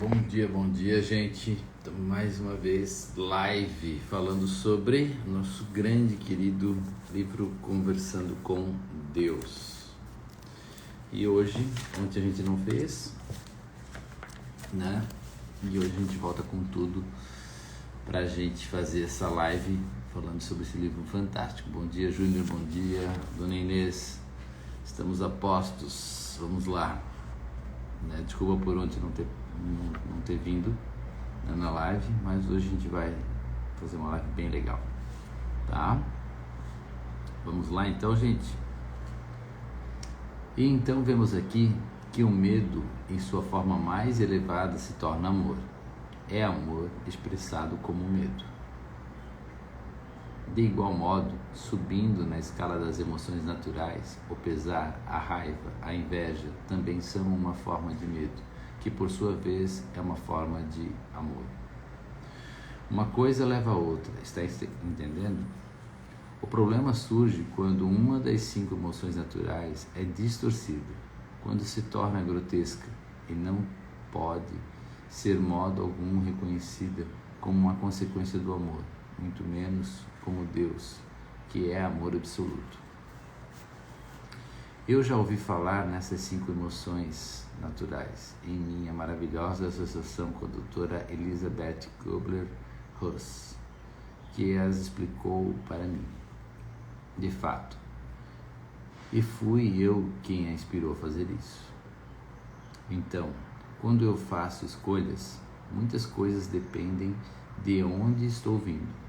Bom dia, gente. Estamos mais uma vez live falando sobre nosso grande querido livro Conversando com Deus. E hoje, ontem a gente não fez, né? E hoje a gente volta com tudo pra gente fazer essa live falando sobre esse livro fantástico. Bom dia, Júnior, bom dia, Dona Inês. Estamos a postos, vamos lá. Né? Desculpa por ontem não ter vindo, né, na live, mas hoje a gente vai fazer uma live bem legal, tá? Vamos lá então, gente. E então vemos aqui que o medo, em sua forma mais elevada, se torna amor. É amor expressado como medo. De igual modo, subindo na escala das emoções naturais, o pesar, a raiva, a inveja também são uma forma de medo, que por sua vez é uma forma de amor. Uma coisa leva a outra, está entendendo? O problema surge quando uma das 5 emoções naturais é distorcida, quando se torna grotesca e não pode ser modo algum reconhecida como uma consequência do amor, muito menos como Deus, que é amor absoluto. Eu já ouvi falar nessas 5 emoções naturais em minha maravilhosa associação com a doutora Elizabeth Kubler-Ross, que as explicou para mim, de fato. E fui eu quem a inspirou a fazer isso. Então, quando eu faço escolhas, muitas coisas dependem de onde estou vindo.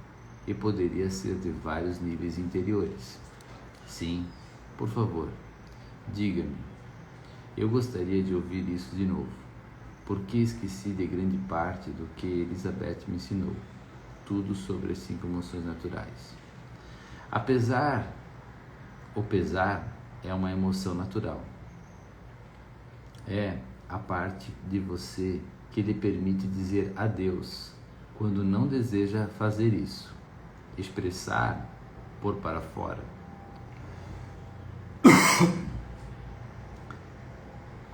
E poderia ser de vários níveis interiores. Sim, por favor, diga-me. Eu gostaria de ouvir isso de novo, porque esqueci de grande parte do que Elizabeth me ensinou, tudo sobre as 5 emoções naturais. O pesar é uma emoção natural. É a parte de você que lhe permite dizer adeus quando não deseja fazer isso. Expressar, pôr para fora.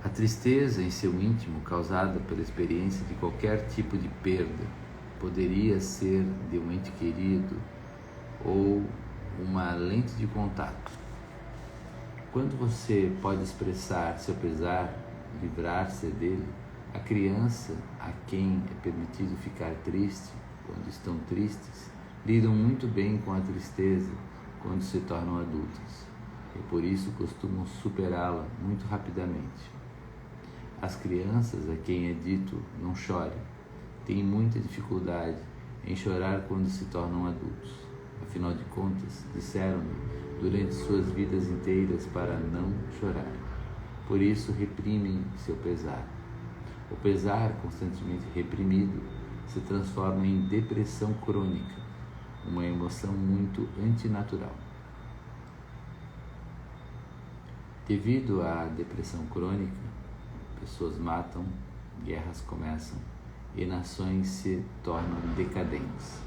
A tristeza em seu íntimo, causada pela experiência de qualquer tipo de perda, poderia ser de um ente querido ou uma lente de contato. Quando você pode expressar seu pesar, livrar-se dele, a criança a quem é permitido ficar triste quando estão tristes, lidam muito bem com a tristeza quando se tornam adultas e por isso costumam superá-la muito rapidamente. As crianças a quem é dito não chore têm muita dificuldade em chorar quando se tornam adultos. Afinal de contas, disseram-me durante suas vidas inteiras para não chorar. Por isso reprimem seu pesar. O pesar constantemente reprimido se transforma em depressão crônica, uma emoção muito antinatural. Devido à depressão crônica, pessoas matam, guerras começam e nações se tornam decadentes.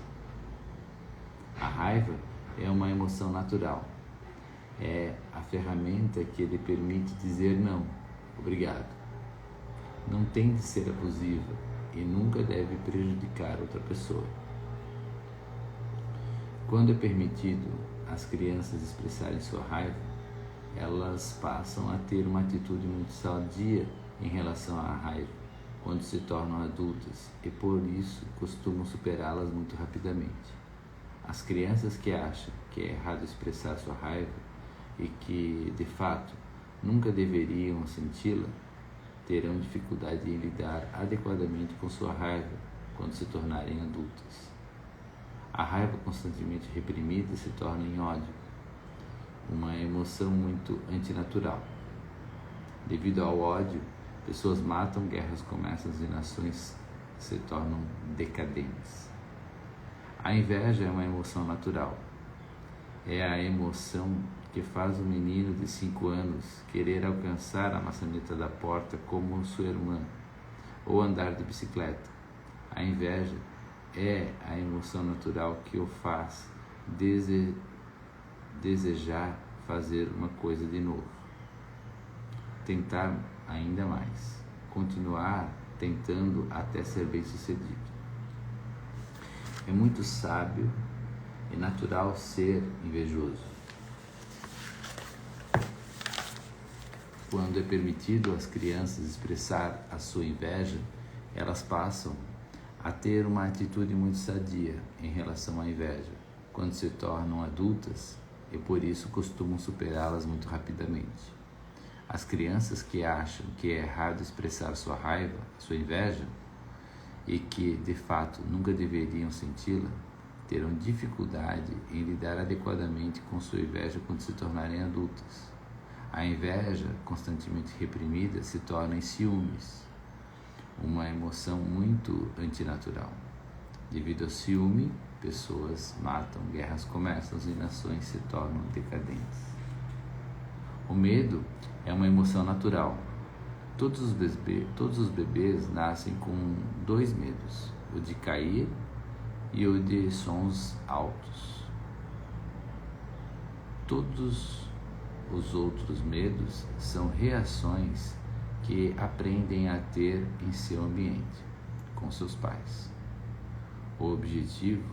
A raiva é uma emoção natural. É a ferramenta que lhe permite dizer não, obrigado. Não tem de ser abusiva e nunca deve prejudicar outra pessoa. Quando é permitido às crianças expressarem sua raiva, elas passam a ter uma atitude muito sadia em relação à raiva quando se tornam adultas e por isso costumam superá-las muito rapidamente. As crianças que acham que é errado expressar sua raiva e que, de fato, nunca deveriam senti-la, terão dificuldade em lidar adequadamente com sua raiva quando se tornarem adultas. A raiva constantemente reprimida se torna em ódio, uma emoção muito antinatural. Devido ao ódio, pessoas matam, guerras começam e nações se tornam decadentes. A inveja é uma emoção natural. É a emoção que faz o menino de 5 anos querer alcançar a maçaneta da porta como sua irmã, ou andar de bicicleta. A inveja é a emoção natural que o faz desejar fazer uma coisa de novo, tentar ainda mais, continuar tentando até ser bem-sucedido. É muito sábio e natural ser invejoso. Quando é permitido às crianças expressar a sua inveja, elas passam a ter uma atitude muito sadia em relação à inveja, quando se tornam adultas, e por isso costumam superá-las muito rapidamente. As crianças que acham que é errado expressar sua raiva, sua inveja, e que de fato nunca deveriam senti-la, terão dificuldade em lidar adequadamente com sua inveja quando se tornarem adultas. A inveja, constantemente reprimida, se torna em ciúmes, uma emoção muito antinatural. Devido ao ciúme, pessoas matam, guerras começam e nações se tornam decadentes. O medo é uma emoção natural. Todos os bebês nascem com dois medos, o de cair e o de sons altos. Todos os outros medos são reações que aprendem a ter em seu ambiente, com seus pais. O objetivo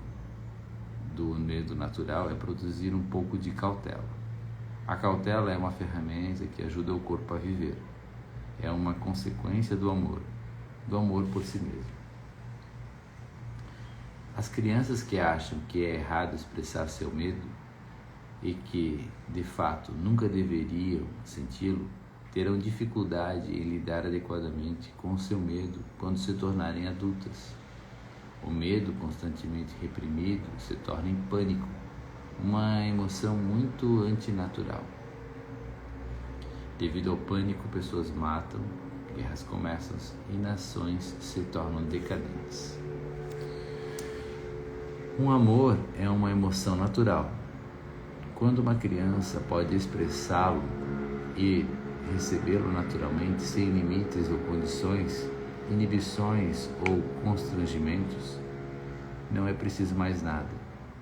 do medo natural é produzir um pouco de cautela. A cautela é uma ferramenta que ajuda o corpo a viver. É uma consequência do amor por si mesmo. As crianças que acham que é errado expressar seu medo e que, de fato, nunca deveriam senti-lo, terão dificuldade em lidar adequadamente com o seu medo quando se tornarem adultas. O medo constantemente reprimido se torna em pânico, uma emoção muito antinatural. Devido ao pânico, pessoas matam, guerras começam e nações se tornam decadentes. Um amor é uma emoção natural. Quando uma criança pode expressá-lo e recebê-lo naturalmente, sem limites ou condições, inibições ou constrangimentos, não é preciso mais nada,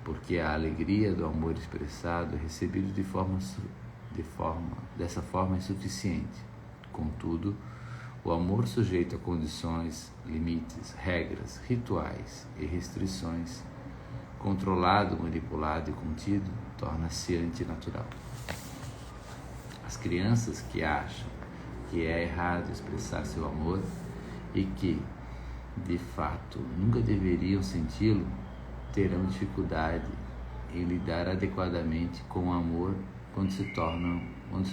porque a alegria do amor expressado é recebido dessa forma é suficiente. Contudo, o amor sujeito a condições, limites, regras, rituais e restrições, controlado, manipulado e contido, torna-se antinatural. As crianças que acham que é errado expressar seu amor e que, de fato, nunca deveriam senti-lo, terão dificuldade em lidar adequadamente com o amor quando se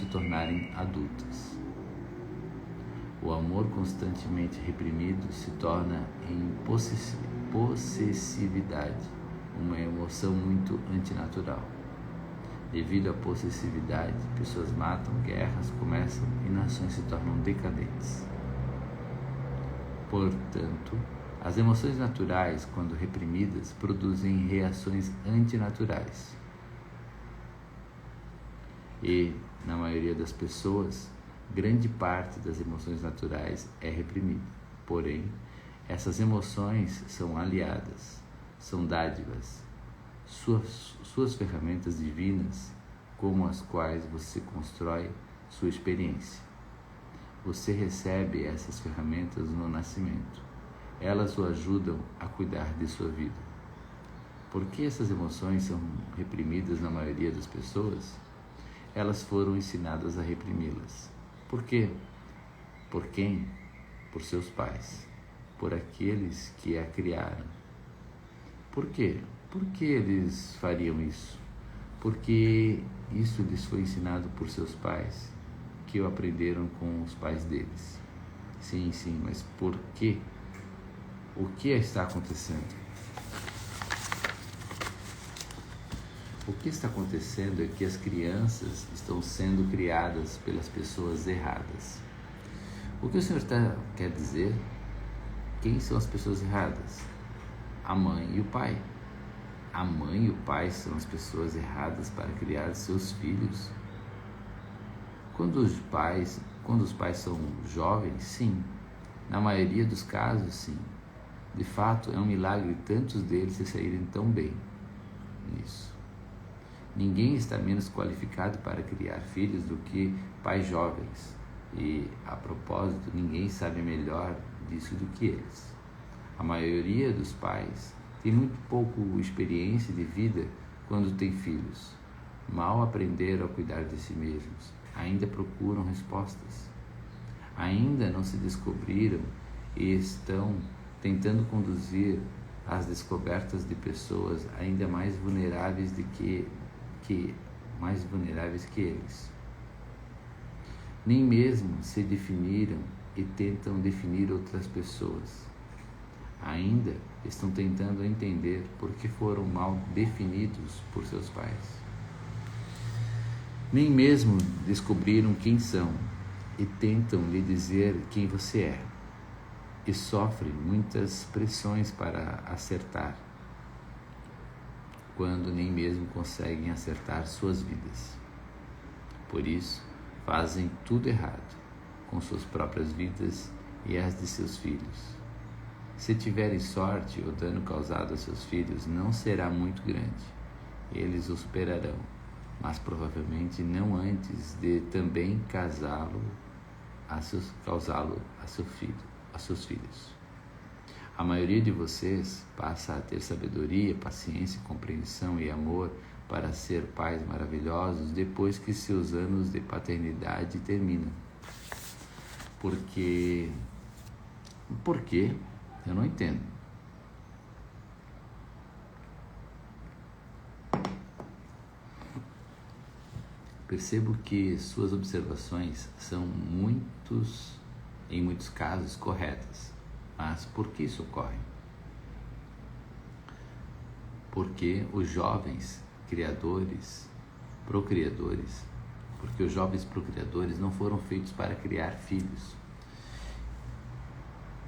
tornarem adultas. O amor constantemente reprimido se torna em possessividade, uma emoção muito antinatural. Devido à possessividade, pessoas matam, guerras começam e nações se tornam decadentes. Portanto, as emoções naturais, quando reprimidas, produzem reações antinaturais. E, na maioria das pessoas, grande parte das emoções naturais é reprimida. Porém, essas emoções são aliadas, são dádivas, suas ferramentas divinas, como as quais você constrói sua experiência. Você recebe essas ferramentas no nascimento. Elas o ajudam a cuidar de sua vida. Por que essas emoções são reprimidas na maioria das pessoas? Elas foram ensinadas a reprimi-las. Por quê? Por quem? Por seus pais, por aqueles que a criaram. Por quê? Por que eles fariam isso? Porque isso lhes foi ensinado por seus pais, que o aprenderam com os pais deles. Sim, mas por quê? O que está acontecendo? O que está acontecendo é que as crianças estão sendo criadas pelas pessoas erradas. O que o Senhor quer dizer? Quem são as pessoas erradas? A mãe e o pai. A mãe e o pai são as pessoas erradas para criar seus filhos. Quando os pais são jovens, sim. Na maioria dos casos, sim. De fato, é um milagre tantos deles se saírem tão bem nisso. Ninguém está menos qualificado para criar filhos do que pais jovens. E, a propósito, ninguém sabe melhor disso do que eles. A maioria dos pais tem muito pouco experiência de vida quando tem filhos. Mal aprenderam a cuidar de si mesmos, ainda procuram respostas. Ainda não se descobriram e estão tentando conduzir as descobertas de pessoas ainda mais vulneráveis que eles. Nem mesmo se definiram e tentam definir outras pessoas. Ainda estão tentando entender por que foram mal definidos por seus pais. Nem mesmo descobriram quem são e tentam lhe dizer quem você é. E sofrem muitas pressões para acertar, quando nem mesmo conseguem acertar suas vidas. Por isso, fazem tudo errado com suas próprias vidas e as de seus filhos. Se tiverem sorte, o dano causado a seus filhos não será muito grande. Eles o superarão, mas provavelmente não antes de também causá-lo a seus filhos. A maioria de vocês passa a ter sabedoria, paciência, compreensão e amor para ser pais maravilhosos depois que seus anos de paternidade terminam. Por quê? Eu não entendo. Percebo que suas observações são em muitos casos, corretas. Mas por que isso ocorre? Porque os jovens procriadores não foram feitos para criar filhos.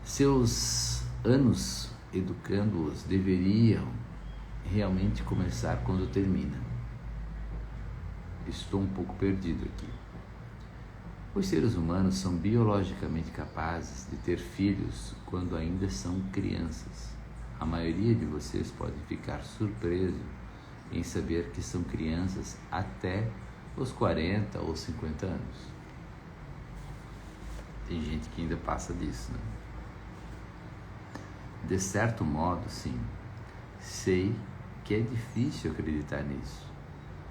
Seus anos educando-os deveriam realmente começar quando termina. Estou um pouco perdido aqui. Os seres humanos são biologicamente capazes de ter filhos quando ainda são crianças. A maioria de vocês pode ficar surpreso em saber que são crianças até os 40 ou 50 anos. Tem gente que ainda passa disso, né? De certo modo, sim, sei que é difícil acreditar nisso,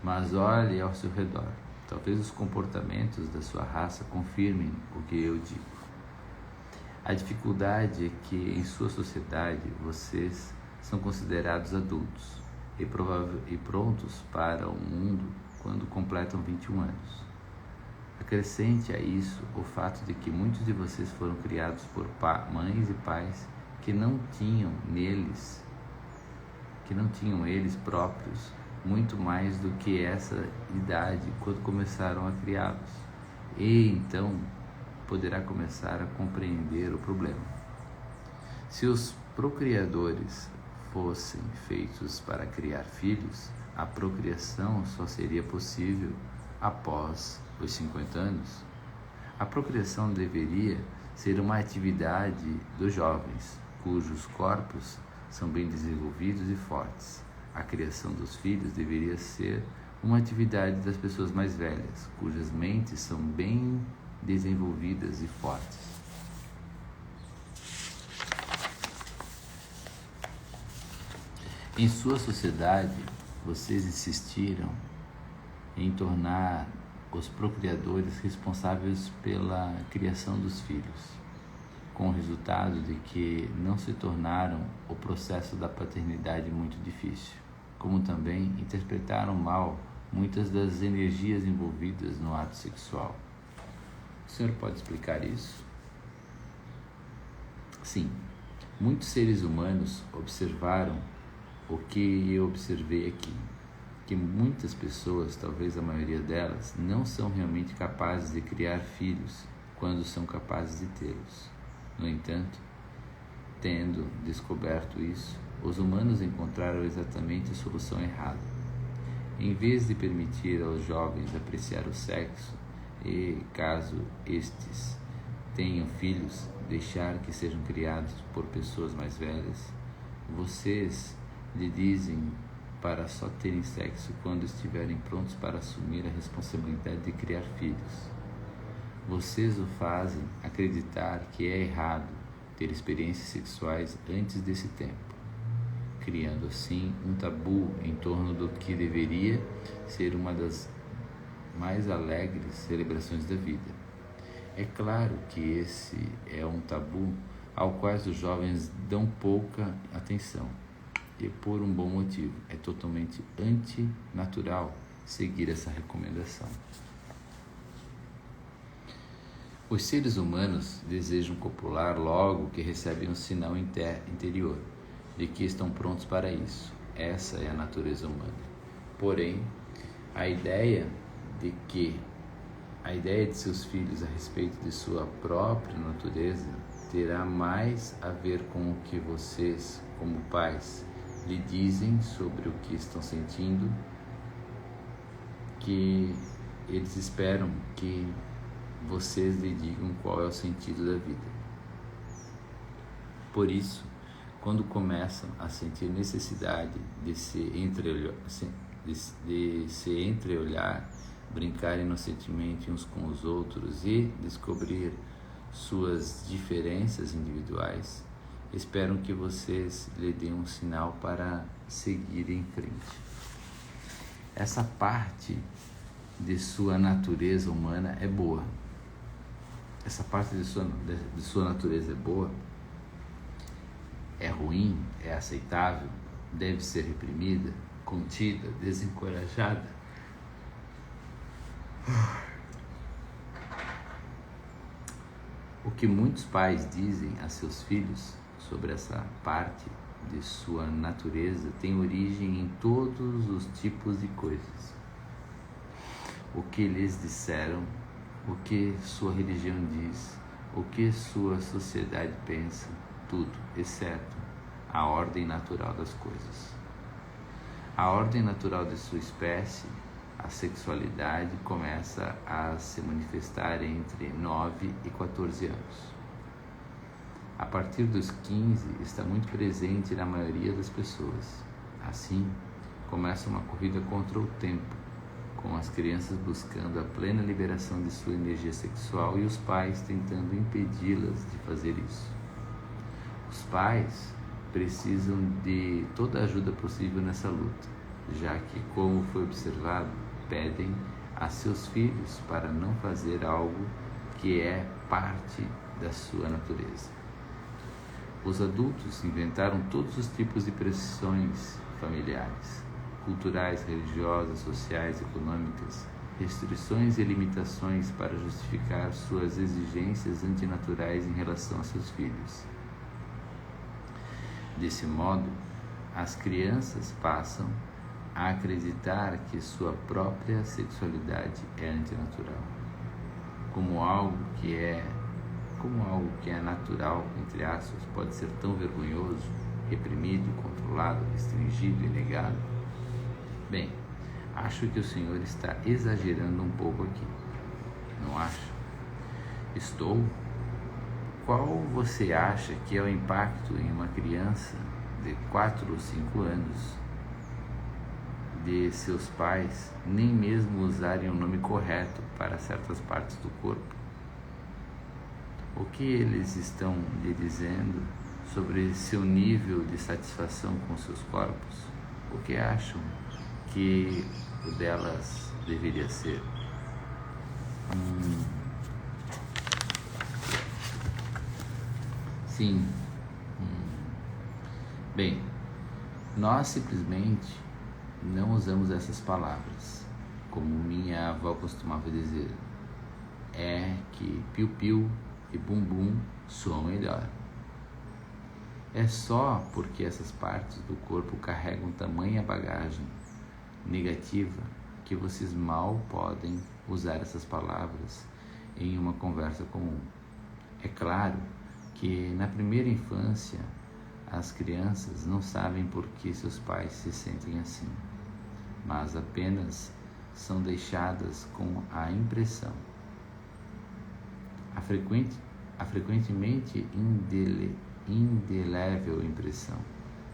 mas olhe ao seu redor. Talvez os comportamentos da sua raça confirmem o que eu digo. A dificuldade é que em sua sociedade vocês são considerados adultos e prontos para o mundo quando completam 21 anos. Acrescente a isso o fato de que muitos de vocês foram criados por mães e pais que não tinham eles próprios muito mais do que essa idade quando começaram a criá-los, e então poderá começar a compreender o problema. Se os procriadores fossem feitos para criar filhos, a procriação só seria possível após os 50 anos. A procriação deveria ser uma atividade dos jovens, cujos corpos são bem desenvolvidos e fortes. A criação dos filhos deveria ser uma atividade das pessoas mais velhas, cujas mentes são bem desenvolvidas e fortes. Em sua sociedade, vocês insistiram em tornar os procriadores responsáveis pela criação dos filhos, com o resultado de que não se tornaram o processo da paternidade muito difícil, como também interpretaram mal muitas das energias envolvidas no ato sexual. O senhor pode explicar isso? Sim, muitos seres humanos observaram o que eu observei aqui, que muitas pessoas, talvez a maioria delas, não são realmente capazes de criar filhos quando são capazes de tê-los. No entanto, tendo descoberto isso, os humanos encontraram exatamente a solução errada. Em vez de permitir aos jovens apreciar o sexo e, caso estes tenham filhos, deixar que sejam criados por pessoas mais velhas, vocês lhe dizem para só terem sexo quando estiverem prontos para assumir a responsabilidade de criar filhos. Vocês o fazem acreditar que é errado ter experiências sexuais antes desse tempo, criando assim um tabu em torno do que deveria ser uma das mais alegres celebrações da vida. É claro que esse é um tabu ao qual os jovens dão pouca atenção, e por um bom motivo. É totalmente antinatural seguir essa recomendação. Os seres humanos desejam copular logo que recebem um sinal interior de que estão prontos para isso. Essa é a natureza humana. Porém, a ideia de seus filhos a respeito de sua própria natureza terá mais a ver com o que vocês, como pais, lhe dizem sobre o que estão sentindo, que eles esperam que vocês lhe digam qual é o sentido da vida. Por isso, quando começam a sentir necessidade de se entreolhar, brincar inocentemente uns com os outros e descobrir suas diferenças individuais, esperam que vocês lhe deem um sinal para seguir em frente. Essa parte de sua natureza humana é boa. Essa parte de sua natureza é boa, é ruim, é aceitável, deve ser reprimida, contida, desencorajada. O que muitos pais dizem a seus filhos sobre essa parte de sua natureza tem origem em todos os tipos de coisas. O que lhes disseram, o que sua religião diz, o que sua sociedade pensa, tudo, exceto a ordem natural das coisas. A ordem natural de sua espécie, a sexualidade, começa a se manifestar entre 9 e 14 anos. A partir dos 15, está muito presente na maioria das pessoas. Assim, começa uma corrida contra o tempo, com as crianças buscando a plena liberação de sua energia sexual e os pais tentando impedi-las de fazer isso. Os pais precisam de toda a ajuda possível nessa luta, já que, como foi observado, pedem a seus filhos para não fazer algo que é parte da sua natureza. Os adultos inventaram todos os tipos de pressões familiares, culturais, religiosas, sociais, econômicas, restrições e limitações para justificar suas exigências antinaturais em relação a seus filhos. Desse modo, as crianças passam a acreditar que sua própria sexualidade é antinatural, como algo que é natural, entre aspas, pode ser tão vergonhoso, reprimido, controlado, restringido e negado. Bem, acho que o Senhor está exagerando um pouco aqui, não acha? Estou? Qual você acha que é o impacto em uma criança de 4 ou 5 anos de seus pais nem mesmo usarem o nome correto para certas partes do corpo? O que eles estão lhe dizendo sobre seu nível de satisfação com seus corpos? O que acham que o delas deveria ser? Sim. Bem, nós simplesmente não usamos essas palavras, como minha avó costumava dizer. É que piu-piu e bum-bum soam melhor. É só porque essas partes do corpo carregam tamanha bagagem negativa que vocês mal podem usar essas palavras em uma conversa comum. É claro que na primeira infância as crianças não sabem por que seus pais se sentem assim, mas apenas são deixadas com a impressão, a frequentemente indelével impressão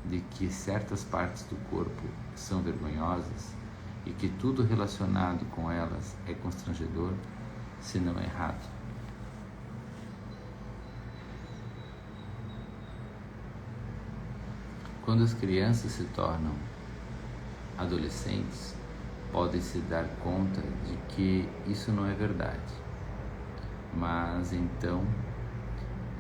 de que certas partes do corpo são vergonhosas e que tudo relacionado com elas é constrangedor, se não errado. Quando as crianças se tornam adolescentes, podem se dar conta de que isso não é verdade. Mas então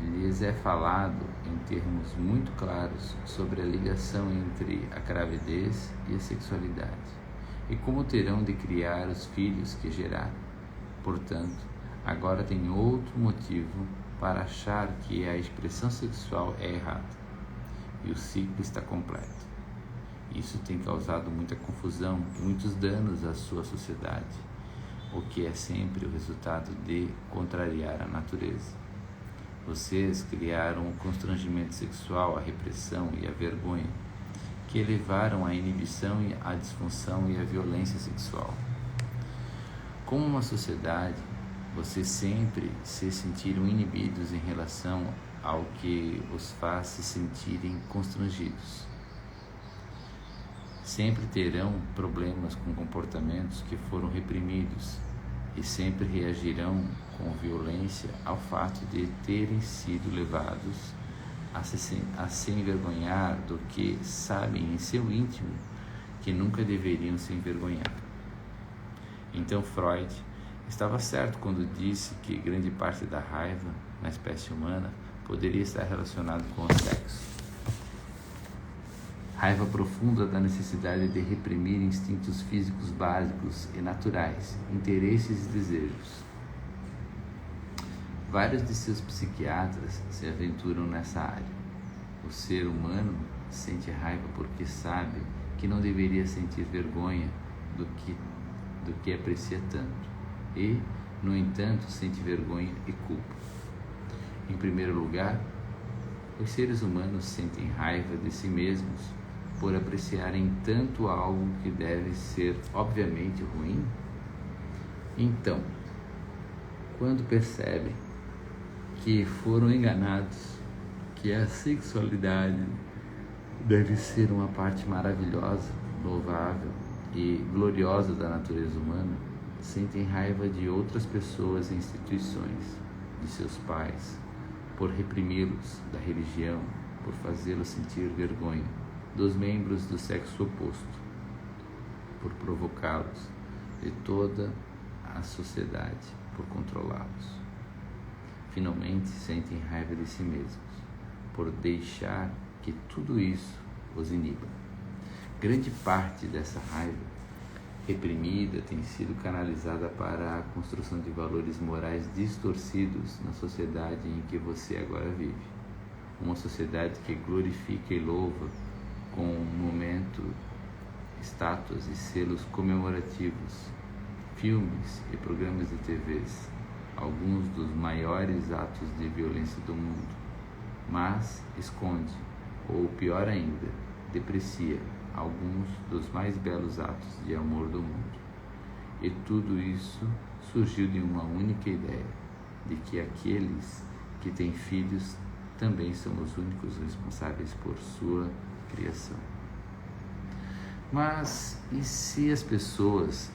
lhes é falado em termos muito claros sobre a ligação entre a gravidez e a sexualidade e como terão de criar os filhos que geraram. Portanto, agora tem outro motivo para achar que a expressão sexual é errada e o ciclo está completo. Isso tem causado muita confusão e muitos danos à sua sociedade, o que é sempre o resultado de contrariar a natureza. Vocês criaram o constrangimento sexual, a repressão e a vergonha, que levaram à inibição, à disfunção e à violência sexual. Como uma sociedade, vocês sempre se sentiram inibidos em relação ao que os faz se sentirem constrangidos. Sempre terão problemas com comportamentos que foram reprimidos e sempre reagirão com violência ao fato de terem sido levados a se envergonhar do que sabem em seu íntimo que nunca deveriam se envergonhar. Então Freud estava certo quando disse que grande parte da raiva na espécie humana poderia estar relacionada com o sexo. Raiva profunda da necessidade de reprimir instintos físicos básicos e naturais, interesses e desejos. Vários de seus psiquiatras se aventuram nessa área. O ser humano sente raiva porque sabe que não deveria sentir vergonha do que aprecia tanto e, no entanto, sente vergonha e culpa. Em primeiro lugar, os seres humanos sentem raiva de si mesmos por apreciarem tanto algo que deve ser obviamente ruim. Então, quando percebem que foram enganados, que a sexualidade deve ser uma parte maravilhosa, louvável e gloriosa da natureza humana, sentem raiva de outras pessoas e instituições, de seus pais, por reprimi-los, da religião, por fazê-los sentir vergonha, dos membros do sexo oposto, por provocá-los, de toda a sociedade, por controlá-los. Finalmente sentem raiva de si mesmos, por deixar que tudo isso os iniba. Grande parte dessa raiva reprimida tem sido canalizada para a construção de valores morais distorcidos na sociedade em que você agora vive. Uma sociedade que glorifica e louva com momento, estátuas e selos comemorativos, filmes e programas de TVs, alguns dos maiores atos de violência do mundo, mas esconde, ou pior ainda, deprecia alguns dos mais belos atos de amor do mundo. E tudo isso surgiu de uma única ideia, de que aqueles que têm filhos também são os únicos responsáveis por sua criação. Mas e se as pessoas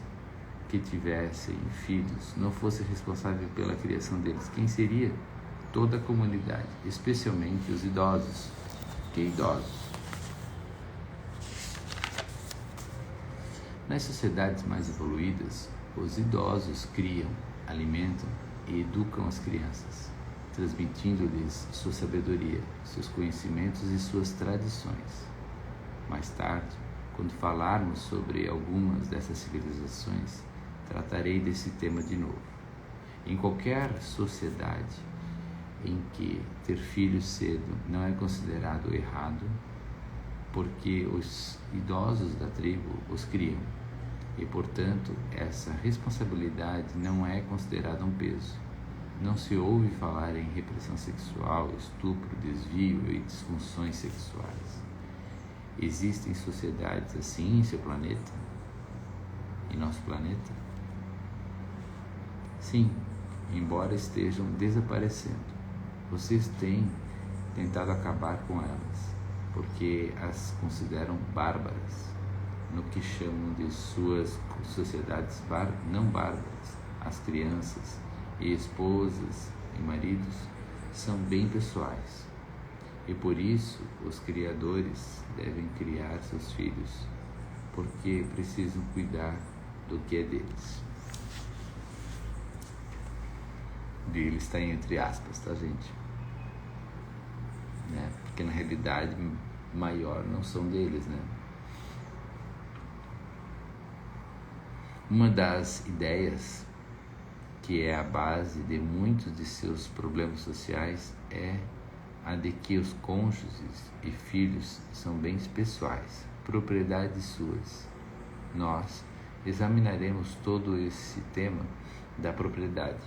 que tivessem filhos não fossem responsáveis pela criação deles? Quem seria? Toda a comunidade, especialmente os idosos. Que idosos? Nas sociedades mais evoluídas, os idosos criam, alimentam e educam as crianças, transmitindo-lhes sua sabedoria, seus conhecimentos e suas tradições. Mais tarde, quando falarmos sobre algumas dessas civilizações, tratarei desse tema de novo. Em qualquer sociedade em que ter filhos cedo não é considerado errado, porque os idosos da tribo os criam, e, portanto, essa responsabilidade não é considerada um peso. Não se ouve falar em repressão sexual, estupro, desvio e disfunções sexuais. Existem sociedades assim em seu planeta? Em nosso planeta? Sim, embora estejam desaparecendo. Vocês têm tentado acabar com elas, porque as consideram bárbaras, no que chamam de suas sociedades não bárbaras. As crianças e esposas e maridos são bem pessoais. E por isso os criadores devem criar seus filhos, porque precisam cuidar do que é deles. Deles está entre aspas, tá, gente? Né? Porque na realidade maior não são deles, né? Uma das ideias que é a base de muitos de seus problemas sociais é a de que os cônjuges e filhos são bens pessoais, propriedades suas. Nós examinaremos todo esse tema da propriedade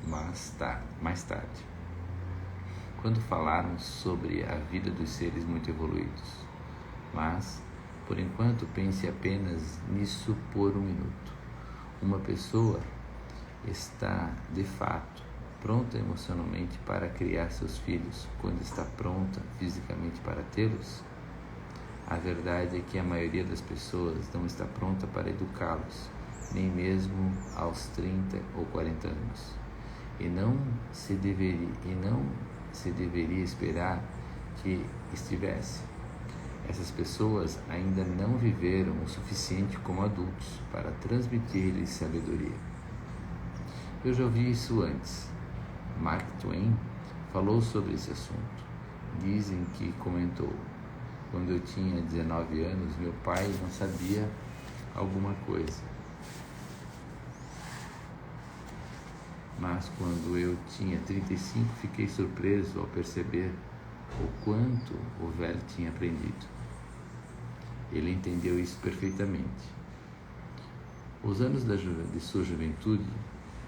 mais tarde, quando falarmos sobre a vida dos seres muito evoluídos. Mas, por enquanto, pense apenas nisso por um minuto. Uma pessoa está, de fato, pronta emocionalmente para criar seus filhos quando está pronta fisicamente para tê-los? A verdade é que a maioria das pessoas não está pronta para educá-los, nem mesmo aos 30 ou 40 anos. E não se deveria esperar que estivesse. Essas pessoas ainda não viveram o suficiente como adultos para transmitir-lhes sabedoria. Eu já ouvi isso antes. Mark Twain falou sobre esse assunto. Dizem que comentou: quando eu tinha 19 anos, meu pai não sabia alguma coisa. Mas quando eu tinha 35, fiquei surpreso ao perceber o quanto o velho tinha aprendido. Ele entendeu isso perfeitamente. Os anos de sua juventude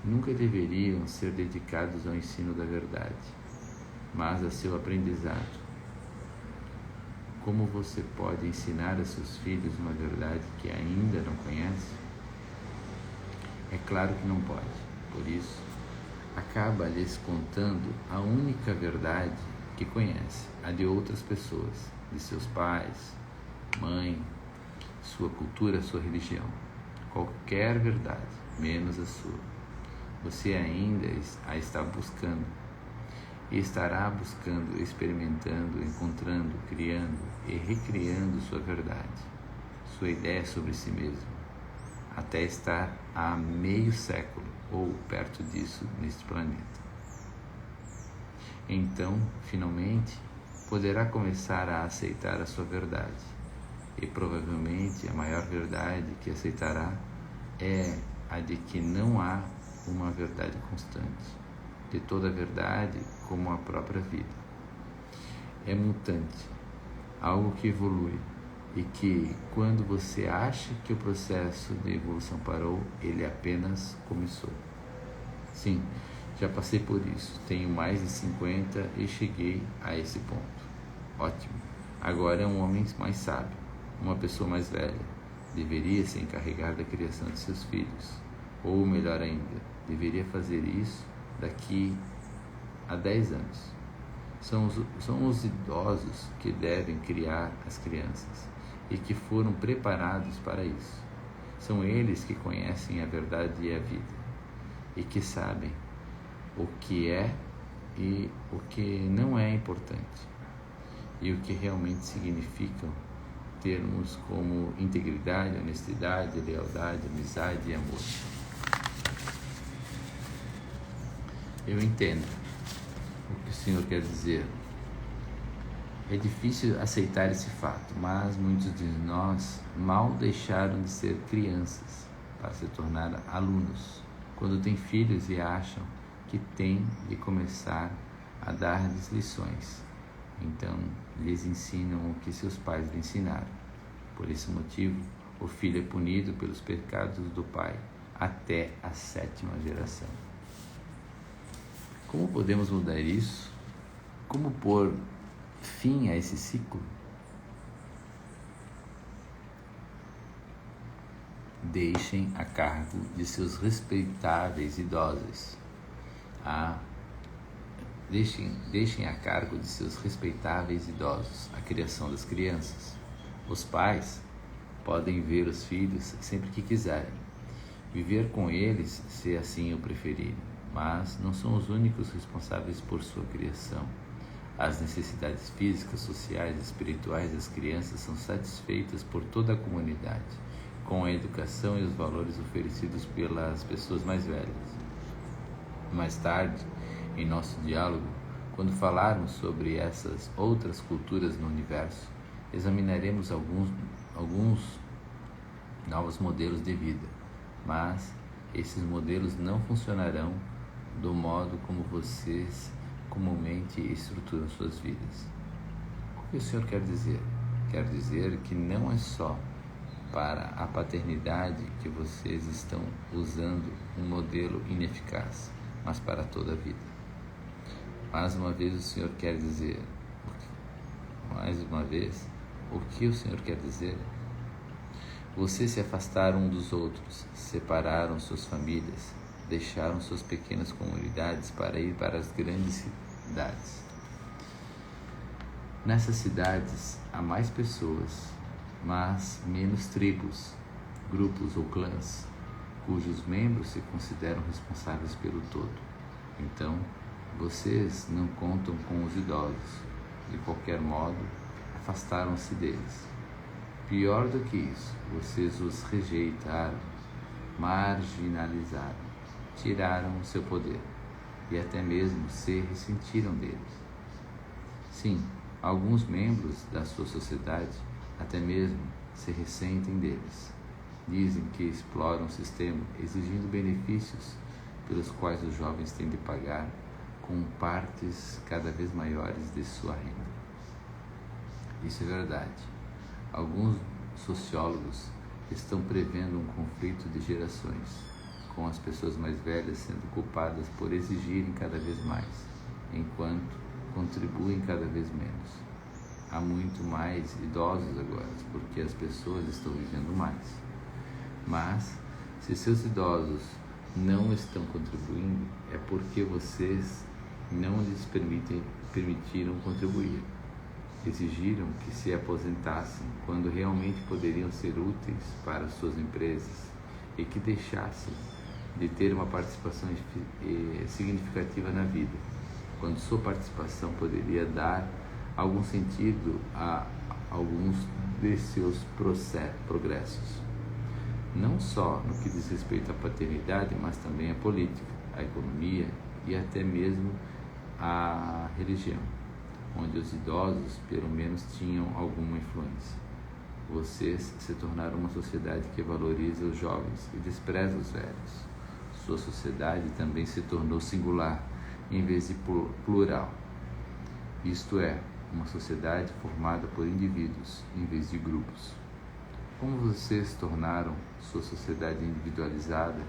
nunca deveriam ser dedicados ao ensino da verdade, mas a seu aprendizado. Como você pode ensinar a seus filhos uma verdade que ainda não conhece? É claro que não pode. Por isso, acaba lhes contando a única verdade que conhece, a de outras pessoas, de seus pais, mãe, sua cultura, sua religião. Qualquer verdade, menos a sua. Você ainda a está buscando, e estará buscando, experimentando, encontrando, criando e recriando sua verdade, sua ideia sobre si mesmo, até estar há meio século ou perto disso neste planeta. Então, finalmente, poderá começar a aceitar a sua verdade, e provavelmente a maior verdade que aceitará é a de que não há uma verdade constante, de toda a verdade como a própria vida. É mutante, algo que evolui, e que, quando você acha que o processo de evolução parou, ele apenas começou. Sim, já passei por isso, tenho mais de 50 e cheguei a esse ponto. Ótimo, agora é um homem mais sábio, uma pessoa mais velha, deveria se encarregar da criação de seus filhos, ou melhor ainda, deveria fazer isso daqui a 10 anos. São os idosos que devem criar as crianças e que foram preparados para isso. São eles que conhecem a verdade e a vida e que sabem o que é e o que não é importante e o que realmente significam termos como integridade, honestidade, lealdade, amizade e amor. Eu entendo o que o Senhor quer dizer. É difícil aceitar esse fato, mas muitos de nós mal deixaram de ser crianças para se tornar alunos, quando têm filhos e acham que têm de começar a dar-lhes lições. Então, lhes ensinam o que seus pais lhe ensinaram. Por esse motivo, o filho é punido pelos pecados do pai até a 7ª geração. Como podemos mudar isso? Como pôr fim a esse ciclo? Deixem a cargo de seus respeitáveis idosos. Deixem a cargo de seus respeitáveis idosos a criação das crianças. Os pais podem ver os filhos sempre que quiserem, viver com eles se assim o preferirem, mas não são os únicos responsáveis por sua criação. As necessidades físicas, sociais e espirituais das crianças são satisfeitas por toda a comunidade, com a educação e os valores oferecidos pelas pessoas mais velhas. Mais tarde, em nosso diálogo, quando falarmos sobre essas outras culturas no universo, examinaremos alguns novos modelos de vida, mas esses modelos não funcionarão do modo como vocês comumente estruturam suas vidas. O que o Senhor quer dizer? Quer dizer que não é só para a paternidade que vocês estão usando um modelo ineficaz, mas para toda a vida. Mais uma vez o Senhor quer dizer, o que o Senhor quer dizer? Vocês se afastaram um dos outros, separaram suas famílias, deixaram suas pequenas comunidades para ir para as grandes cidades. Nessas cidades há mais pessoas, mas menos tribos, grupos ou clãs, cujos membros se consideram responsáveis pelo todo. Então, vocês não contam com os idosos. De qualquer modo, afastaram-se deles. Pior do que isso, vocês os rejeitaram, marginalizaram, tiraram o seu poder e até mesmo se ressentiram deles. Sim, alguns membros da sua sociedade até mesmo se ressentem deles. Dizem que exploram o sistema, exigindo benefícios pelos quais os jovens têm de pagar com partes cada vez maiores de sua renda. Isso é verdade. Alguns sociólogos estão prevendo um conflito de gerações, com as pessoas mais velhas sendo culpadas por exigirem cada vez mais, enquanto contribuem cada vez menos. Há muito mais idosos agora, porque as pessoas estão vivendo mais. Mas, se seus idosos não estão contribuindo, é porque vocês não lhes permitiram contribuir. Exigiram que se aposentassem quando realmente poderiam ser úteis para suas empresas e que deixassem de ter uma participação significativa na vida, quando sua participação poderia dar algum sentido a alguns de seus progressos. Não só no que diz respeito à paternidade, mas também à política, à economia e até mesmo à religião, onde os idosos pelo menos tinham alguma influência. Vocês se tornaram uma sociedade que valoriza os jovens e despreza os velhos. Sua sociedade também se tornou singular em vez de plural. Isto é, uma sociedade formada por indivíduos em vez de grupos. Como vocês tornaram sua sociedade individualizada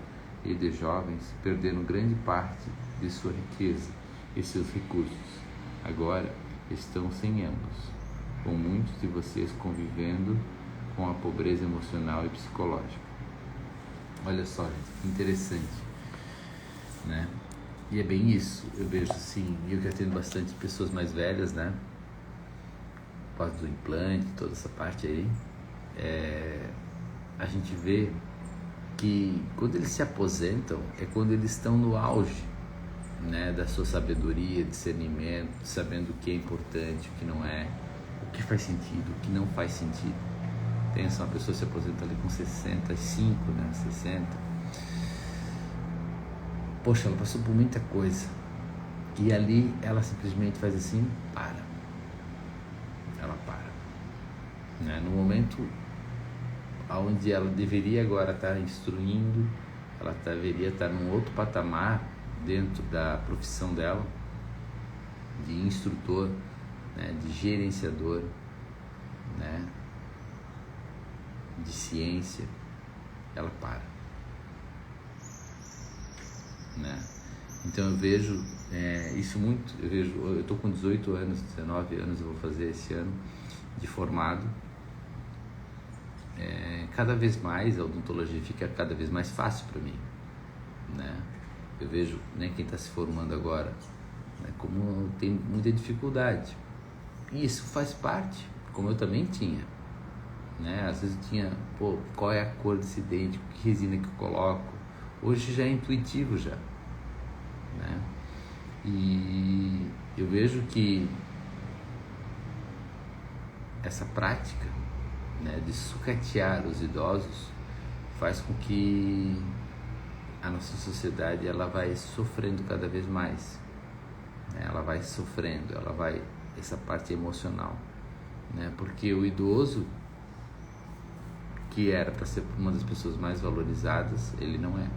e de jovens, perderam grande parte de sua riqueza e seus recursos. Agora estão sem ambos, com muitos de vocês convivendo com a pobreza emocional e psicológica. Olha só, gente, que interessante, né? E é bem isso, eu vejo assim, eu que atendo bastante pessoas mais velhas, né? Por causa do implante, toda essa parte aí, a gente vê que quando eles se aposentam é quando eles estão no auge, né, da sua sabedoria, discernimento, sabendo o que é importante, o que não é, o que faz sentido, o que não faz sentido. Pensa, uma pessoa se aposenta ali com 65, né, 60. Poxa, ela passou por muita coisa. E ali ela simplesmente faz assim, ela para. Né? No momento onde ela deveria agora estar instruindo, ela deveria estar num outro patamar dentro da profissão dela, de instrutor, né? De gerenciador, né? De ciência, ela para. Né? Então eu vejo isso muito, eu estou com 18 anos, 19 anos eu vou fazer esse ano de formado. Cada vez mais a odontologia fica cada vez mais fácil para mim, né? Eu vejo, né, quem está se formando agora, né, como tem muita dificuldade. E isso faz parte, como eu também tinha, né? Às vezes eu tinha, qual é a cor desse dente, que resina que eu coloco. Hoje já é intuitivo já, né? E eu vejo que essa prática, né, de sucatear os idosos faz com que a nossa sociedade ela vai sofrendo cada vez mais, né? Ela vai sofrendo, essa parte emocional, né? Porque o idoso, que era para ser uma das pessoas mais valorizadas, ele não é,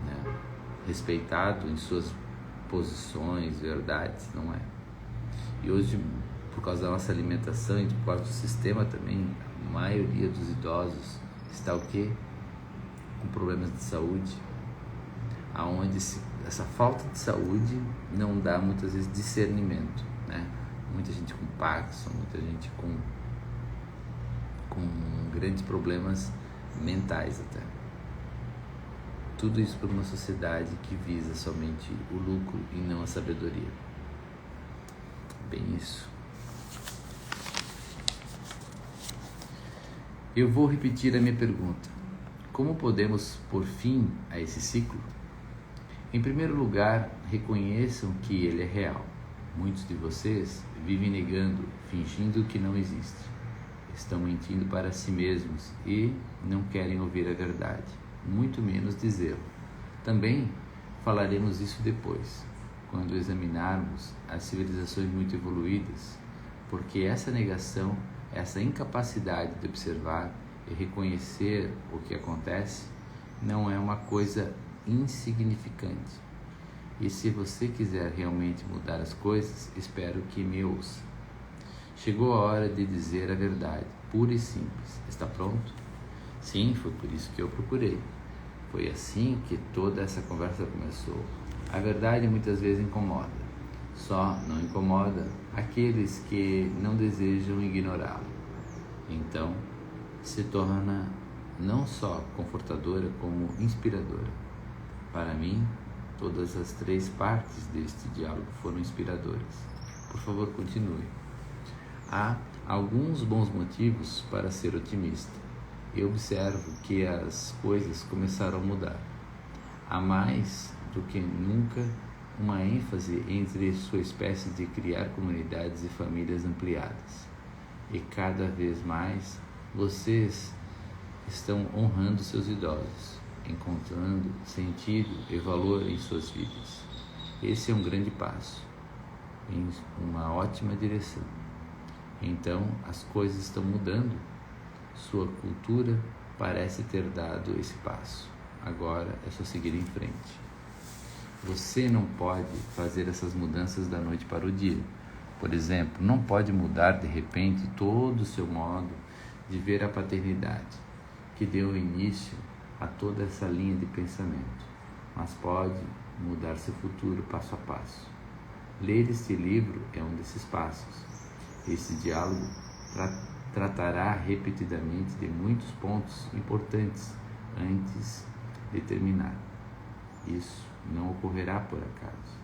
né? Respeitado em suas posições, verdades, não é. E hoje, por causa da nossa alimentação e por causa do sistema também, a maioria dos idosos está o quê? Com problemas de saúde, aonde essa falta de saúde não dá muitas vezes discernimento, né? Muita gente com Parkinson, muita gente com grandes problemas mentais até. Tudo isso por uma sociedade que visa somente o lucro e não a sabedoria. Bem isso. Eu vou repetir a minha pergunta. Como podemos pôr fim a esse ciclo? Em primeiro lugar, reconheçam que ele é real. Muitos de vocês vivem negando, fingindo que não existe. Estão mentindo para si mesmos e não querem ouvir a verdade, muito menos dizê-lo. Também falaremos isso depois, quando examinarmos as civilizações muito evoluídas, porque essa negação, essa incapacidade de observar e reconhecer o que acontece, não é uma coisa insignificante. E se você quiser realmente mudar as coisas, espero que me ouça. Chegou a hora de dizer a verdade, pura e simples. Está pronto? Sim, foi por isso que eu procurei. Foi assim que toda essa conversa começou. A verdade muitas vezes incomoda. Só não incomoda aqueles que não desejam ignorá-la. Então, se torna não só confortadora, como inspiradora. Para mim, todas as 3 partes deste diálogo foram inspiradoras. Por favor, continue. Há alguns bons motivos para ser otimista. Eu observo que as coisas começaram a mudar. Há mais do que nunca uma ênfase entre sua espécie de criar comunidades e famílias ampliadas. E cada vez mais vocês estão honrando seus idosos, encontrando sentido e valor em suas vidas. Esse é um grande passo, em uma ótima direção. Então, as coisas estão mudando. Sua cultura parece ter dado esse passo. Agora é só seguir em frente. Você não pode fazer essas mudanças da noite para o dia. Por exemplo, não pode mudar de repente todo o seu modo de ver a paternidade, que deu início a toda essa linha de pensamento, mas pode mudar seu futuro passo a passo. Ler este livro é um desses passos. Esse diálogo tratará repetidamente de muitos pontos importantes antes de terminar. Isso não ocorrerá por acaso,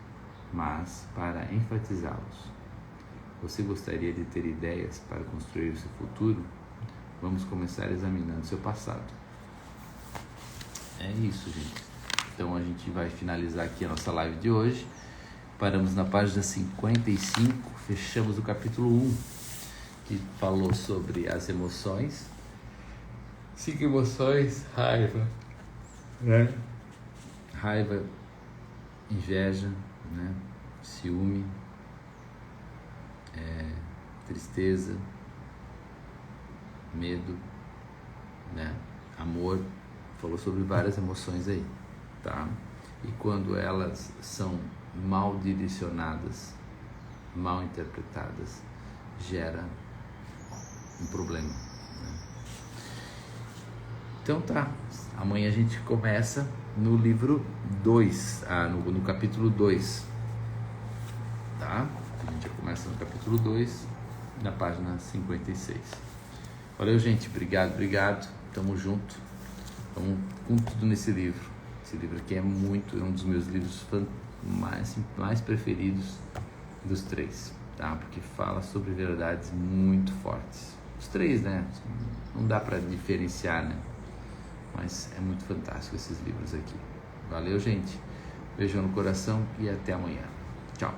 mas para enfatizá-los. Você gostaria de ter ideias para construir o seu futuro? Vamos começar examinando seu passado. É isso, gente. Então a gente vai finalizar aqui a nossa live de hoje. Paramos na página 55, fechamos o capítulo 1, que falou sobre as emoções. 5 emoções: raiva, né? Raiva, inveja, né? Ciúme, tristeza, medo, né? Amor. Falou sobre várias emoções aí, tá? E quando elas são mal direcionadas, mal interpretadas, gera um problema, né? Então tá, amanhã a gente começa no livro 2, no capítulo 2, tá? A gente já começa no capítulo 2, na página 56. Valeu, gente, obrigado, tamo junto, vamos com tudo nesse livro. Esse livro aqui é um dos meus livros mais preferidos dos 3, tá? Porque fala sobre verdades muito fortes. Os 3, né? Não dá para diferenciar, né? Mas é muito fantástico esses livros aqui. Valeu, gente. Beijão no coração e até amanhã. Tchau.